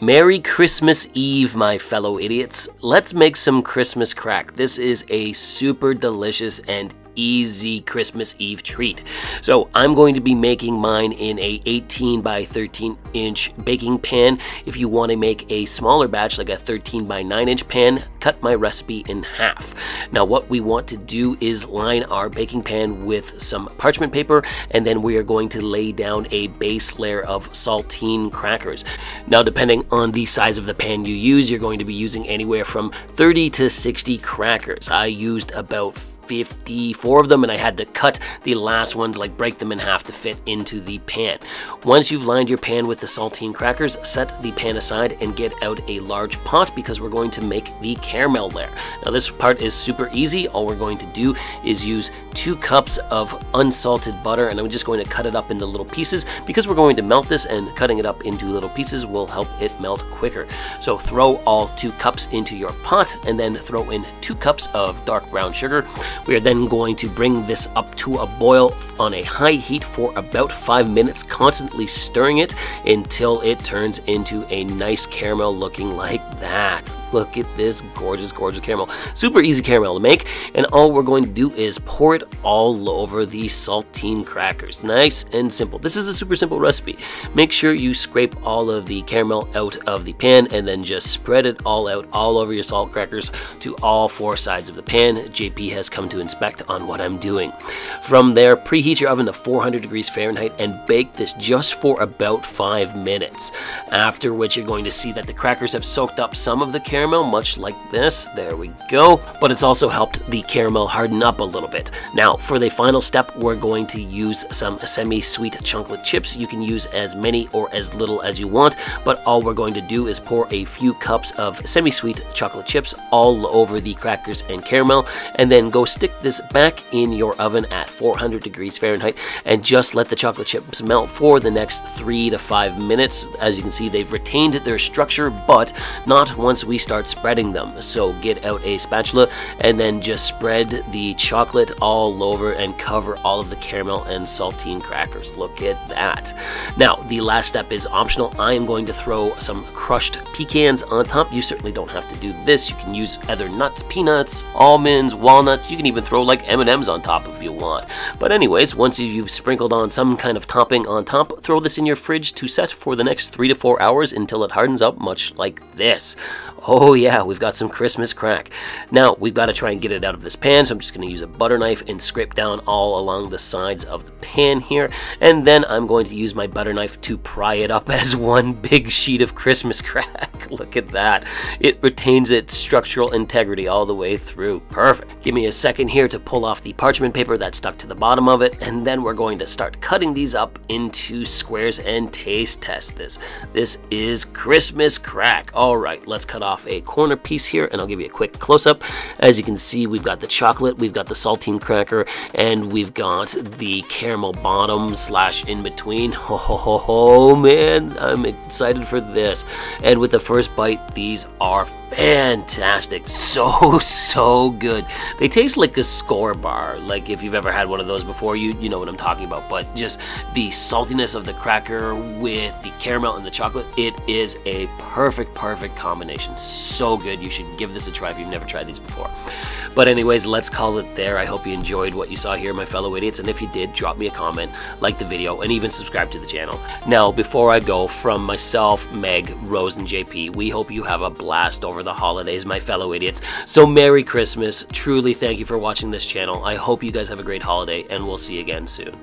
Merry Christmas Eve, my fellow idiots. Let's make some Christmas crack. This is a super delicious and easy Christmas Eve treat. So I'm going to be making mine in a 18 by 13 inch baking pan. If you want to make a smaller batch, like a 13 by 9 inch pan, cut my recipe in half. Now what we want to do is line our baking pan with some parchment paper, and then we are going to lay down a base layer of saltine crackers. Now depending on the size of the pan you use, you're going to be using anywhere from 30 to 60 crackers. I used about 54 of them, and I had to cut the last ones, like break them in half to fit into the pan. Once you've lined your pan with the saltine crackers, set the pan aside and get out a large pot, because we're going to make the caramel layer. Now this part is super easy. All we're going to do is use 2 cups of unsalted butter, and I'm just going to cut it up into little pieces because we're going to melt this, and cutting it up into little pieces will help it melt quicker. So throw all 2 cups into your pot, and then throw in 2 cups of dark brown sugar. We are then going to bring this up to a boil on a high heat for about 5 minutes, constantly stirring it until it turns into a nice caramel looking like that. Look at this gorgeous, gorgeous caramel. Super easy caramel to make, and all we're going to do is pour it all over the saltine crackers. Nice and simple. This is a super simple recipe. Make sure you scrape all of the caramel out of the pan, and then just spread it all out all over your salt crackers to all 4 sides of the pan. JP has come to inspect on what I'm doing. From there, preheat your oven to 400 degrees Fahrenheit and bake this just for about 5 minutes. After which you're going to see that the crackers have soaked up some of the caramel, much like this. There we go. But it's also helped the caramel harden up a little bit. Now, for the final step, we're going to use some semi-sweet chocolate chips. You can use as many or as little as you want, but all we're going to do is pour a few cups of semi-sweet chocolate chips all over the crackers and caramel, and then go stick this back in your oven at 400 degrees Fahrenheit, and just let the chocolate chips melt for the next 3 to 5 minutes. As you can see, they've retained their structure, but not once we start spreading them. So get out a spatula and then just spread the chocolate all over and cover all of the caramel and saltine crackers. Look at that. Now the last step is optional. I am going to throw some crushed pecans on top. You certainly don't have to do this. You can use other nuts, peanuts, almonds, walnuts. You can even throw like M&Ms on top if you want. But anyways, once you've sprinkled on some kind of topping on top, throw this in your fridge to set for the next 3 to 4 hours until it hardens up, much like this. Oh yeah, we've got some Christmas crack. Now, we've got to try and get it out of this pan, so I'm just going to use a butter knife and scrape down all along the sides of the pan here, and then I'm going to use my butter knife to pry it up as one big sheet of Christmas crack. Look at that. It retains its structural integrity all the way through. Perfect. Give me a second here to pull off the parchment paper that stuck to the bottom of it, and then we're going to start cutting these up into squares and taste test this. This is Christmas crack. All right, let's cut off a corner piece here, and I'll give you a quick close-up. As you can see, we've got the chocolate, we've got the saltine cracker, and we've got the caramel bottom slash in between. Oh man, I'm excited for this. And with the first bite, these are fantastic. So good. They taste like a score bar. Like if you've ever had one of those before, you know what I'm talking about. But just the saltiness of the cracker with the caramel and the chocolate, it is a perfect combination. So good. You should give this a try if you've never tried these before. But anyways, let's call it there. I hope you enjoyed what you saw here, my fellow idiots, and if you did, drop me a comment, like the video, and even subscribe to the channel. Now, before I go, from myself, Meg, Rose, and JP, we hope you have a blast over the holidays, my fellow idiots. So Merry Christmas. Truly thank you for watching this channel. I hope you guys have a great holiday, and we'll see you again soon.